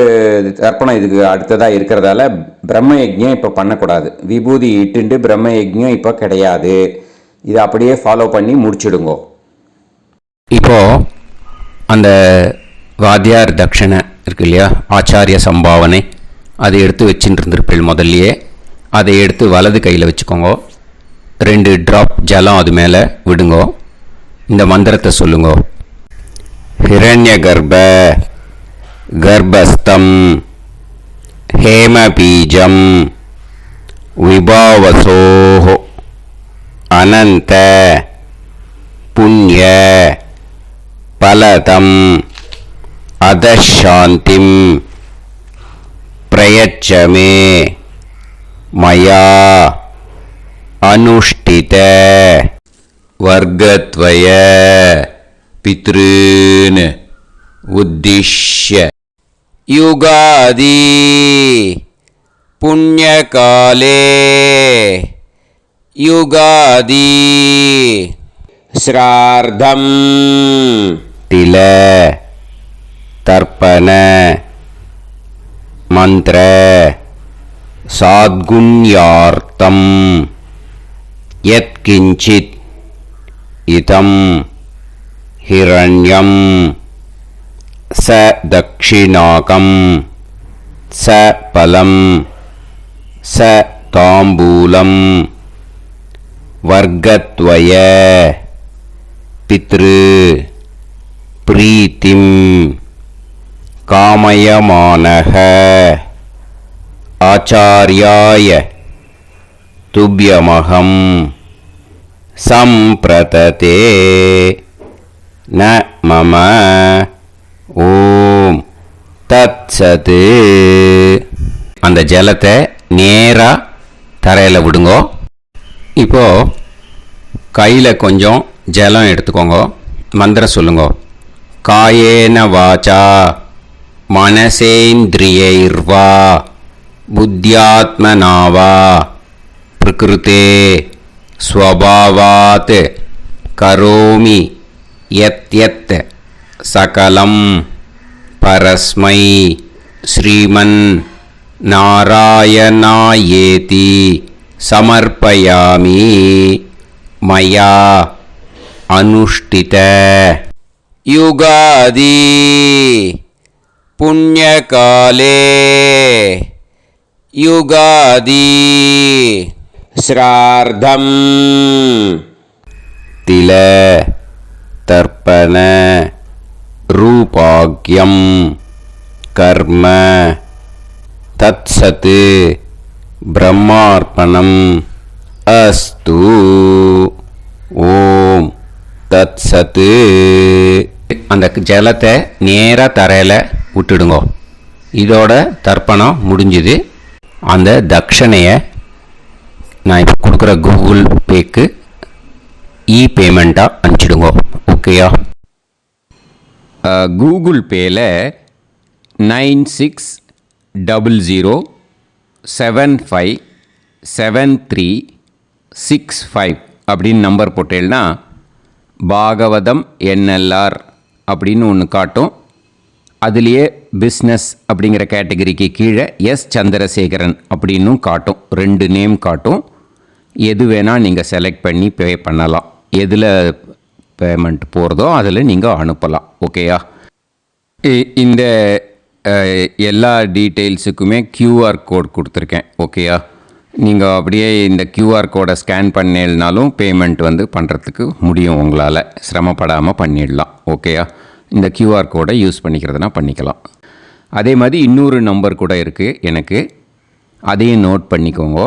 [SPEAKER 1] தர்ப்பணம் இதுக்கு அடுத்ததாக இருக்கிறதால பிரம்ம யஜ்ஞம் இப்போ பண்ணக்கூடாது. விபூதி இட்டுண்டு பிரம்ம யஜ்ஞம் இப்போ கிடையாது. இதை அப்படியே ஃபாலோ பண்ணி முடிச்சிடுங்கோ.
[SPEAKER 2] இப்போது அந்த வாத்தியார் தட்சணை இருக்கு இல்லையா, ஆச்சாரிய சம்பாவனை, அதை எடுத்து வச்சுட்டு இருந்திருப்பேன் முதல்லையே. அதை எடுத்து வலது கையில் வச்சுக்கோங்க. 2 ட்ராப் ஜலம் அது மேலே விடுங்கோ. இந்த மந்திரத்தை சொல்லுங்க. ஹிரண்ய கர்ப்ப கர்ப்பஸ்தம் ஹேமபீஜம் விபாவசோஹ அனந்த புண்ணிய பலதம் அதசாந்திம் பிரயச்சமே மயா அனுஷ்டித வர்க்கத்வய பித்ருன் உத்திஷ்ய யுகாதி புண்ணியகாலே யுகாதி ஸ்ரார்த்தம் தில தர்ப்பண மந்திர சாத்குண்யார்த்தம் யத்கிஞ்சித் இதம் ஹிரண்யம் ச தக்ஷிணாகம் ச பலம் ச தாம்பூலம் வர்க்கத்வய பித்ரு பிரீத்திம் காமயமானஹ ஆச்சார்யாய துப்யமகம் சம்பிரததே ந மம ஓம் தத்சத். அந்த ஜலத்தை நேராக தரையில் விடுங்கோ. இப்போது கையில் கொஞ்சம் ஜலம் எடுத்துக்கோங்க. மந்திரம் சொல்லுங்க. காயேன வாச்சா மனசேந்திரியைர்வா புத்தியாத்மனாவா பிரகிருதே ஸ்வபாவாத் கரோமி யத் யத் சகலம் பரஸ்மை ஸ்ரீமன் நாராயணாயேதி சமர்ப்பயாமி மயா அனுஷ்டித யுகாதி புண்ணியகாலே யுகாதி ஸ்ரார்த்தம் தில தர்ப்பண ரூபாக்யம் கர்ம தத்சத் பிரம்மார்ப்பணம் அஸ்து. ஓம் தத்சத். அந்த ஜலத்தை நேராக தரையில் விட்டுடுங்க. இதோட தர்ப்பணம் முடிஞ்சுது. அந்த தட்சணையை நான் இப்போ கொடுக்குற கூகுள் பேக்கு பேமெண்ட்டாக அனுப்பிச்சிடுங்க. ஓகேயா?
[SPEAKER 1] கூகுள் பேயில் 9600757365 அப்படின்னு நம்பர் போட்டேன்னா பாகவதம் என்எல்ஆர் அப்படின்னு ஒன்று காட்டும். அதுலேயே பிஸ்னஸ் அப்படிங்கிற கேட்டகரிக்கு கீழே எஸ் சந்திரசேகரன் அப்படின்னும் காட்டும். 2 நேம் காட்டும். எது வேணால் நீங்கள் செலக்ட் பண்ணி பே பண்ணலாம். எதில் பேமெண்ட் போகிறதோ அதில் நீங்கள் அனுப்பலாம். ஓகேயா? இந்த எல்லா டீட்டெயில்ஸுக்குமே QR கோட் கொடுத்துருக்கேன். ஓகேயா? நீங்கள் அப்படியே இந்த QR கோடை ஸ்கேன் பண்ணேனாலும் பேமெண்ட் பண்ணுறதுக்கு முடியும். உங்களால் சிரமப்படாமல் பண்ணிடலாம். ஓகேயா? இந்த QR கோடை யூஸ் பண்ணிக்கிறதுனா பண்ணிக்கலாம். அதே மாதிரி இன்னொரு நம்பர் கூட இருக்குது எனக்கு. அதையும் நோட் பண்ணிக்கோங்க.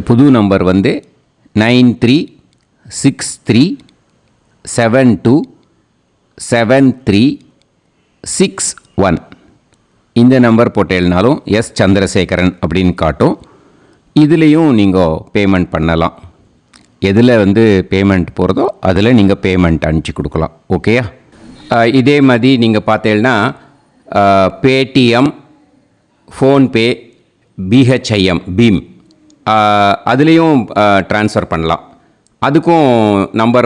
[SPEAKER 1] புது நம்பர் 9363727361. இந்த நம்பர் போட்டேனாலும் எஸ் சந்திரசேகரன் அப்படின்னு காட்டும். இதுலேயும் நீங்கள் பேமெண்ட் பண்ணலாம். எதில் பேமெண்ட் போகிறதோ அதில் நீங்கள் பேமெண்ட் அனுப்பிச்சி கொடுக்கலாம். ஓகேயா? இதே மாதிரி நீங்கள் பார்த்தேன்னா பேடிஎம், ஃபோன்பே, பிஹெச்ஐஎம், பீம் அதுலேயும் ட்ரான்ஸ்ஃபர் பண்ணலாம். அதுக்கும் நம்பர்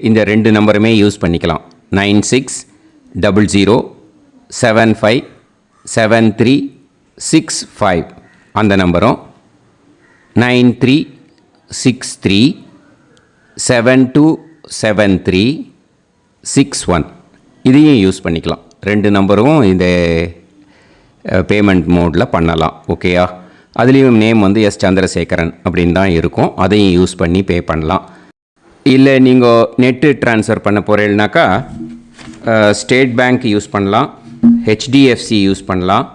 [SPEAKER 1] இந்த 2 நம்பருமே யூஸ் பண்ணிக்கலாம். 9600757365 அந்த நம்பரும் 9363727361 இதையும் யூஸ் பண்ணிக்கலாம். 2 நம்பரும் இந்த பேமெண்ட் மோடில் பண்ணலாம். ஓகேயா? அதுலேயும் நேம் எஸ் சந்திரசேகரன் அப்படின்னு தான் இருக்கும். அதையும் யூஸ் பண்ணி பே பண்ணலாம். இல்லை நீங்கள் நெட்டு ட்ரான்ஸ்ஃபர் பண்ண போகிறீங்கனாக்கா ஸ்டேட் பேங்க் யூஸ் பண்ணலாம், ஹெச்டிஎஃப்சி யூஸ் பண்ணலாம்,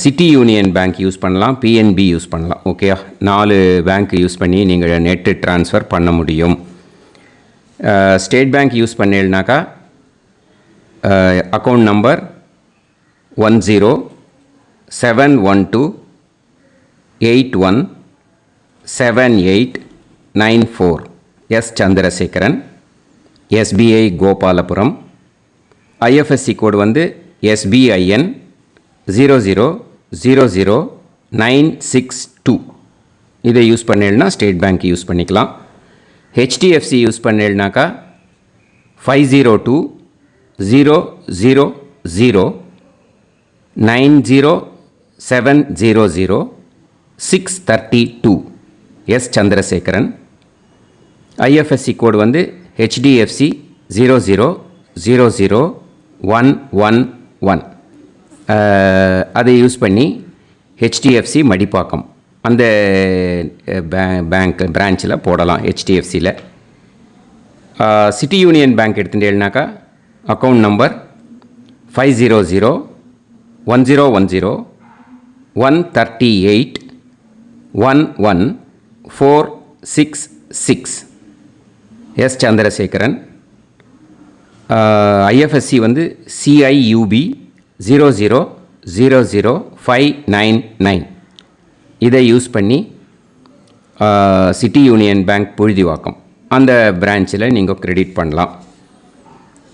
[SPEAKER 1] சிட்டி யூனியன் பேங்க் யூஸ் பண்ணலாம், பிஎன்பி யூஸ் பண்ணலாம். ஓகேயா? 4 பேங்க் யூஸ் பண்ணி நீங்கள் நெட்டு ட்ரான்ஸ்ஃபர் பண்ண முடியும். ஸ்டேட் பேங்க் யூஸ் பண்ணீங்கனாக்கா account number 10712817894 S Chandrasekaran, SBI Gopalapuram. IFSC code SBIN 0000962. இதை யூஸ் பண்ணேன்னா ஸ்டேட் பேங்க் யூஸ் பண்ணிக்கலாம். ஹெச்டிஎஃப்சி யூஸ் பண்ணேன்னாக்கா 5020009007000632 S Chandrasekaran. IFSC code HDFC 0000111. அதை யூஸ் பண்ணி ஹெச்டிஎஃப்சி மடிப்பாக்கம் அந்த பேங்க் பிரான்ச்சில் போடலாம். ஹெச்டிஎஃப்சியில் சிட்டி யூனியன் பேங்க் எடுத்துட்டேன்னாக்கா account number 5001001381146 S Chandrasekaran. IFSC CIUB 0000599. இதை யூஸ் பண்ணி சிட்டி யூனியன் பேங்க் புழுதிவாக்கம் அந்த பிரான்ச்சில் நீங்கள் கிரெடிட் பண்ணலாம்.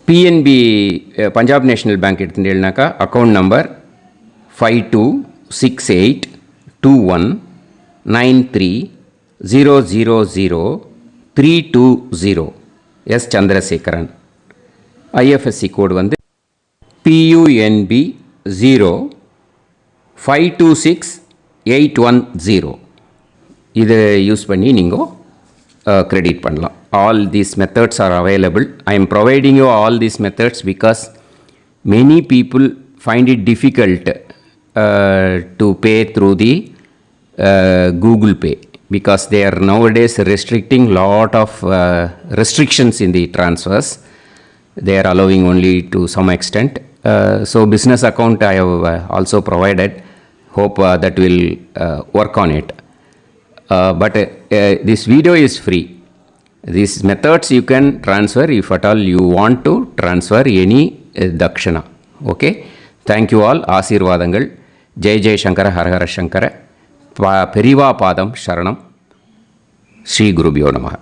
[SPEAKER 1] பிஎன்பி பஞ்சாப் நேஷ்னல் பேங்க் எடுத்துட்டீங்கன்னாக்கா account number 52682193000320 S Chandrasekaran. IFSC code வந்து PUNB 0526810. இதை யூஸ் பண்ணி நீங்கள் கிரெடிட் பண்ணலாம். All these methods are available. I am providing you all these methods because many people find it difficult to pay through the Google Pay because they are nowadays restricting lot of restrictions in the transfers. They are allowing only to some extent. So business account I have also provided. Hope that will work on it. But this video is free. These methods you can transfer if at all you want to transfer any dakshana. Okay. Thank you all. ஆசீர்வாதங்கள். ஜெய் ஜெய் சங்கர ஹரஹர சங்கர. பெரிவா பாதம் சரணம். ஸ்ரீ குருபியோ நமः.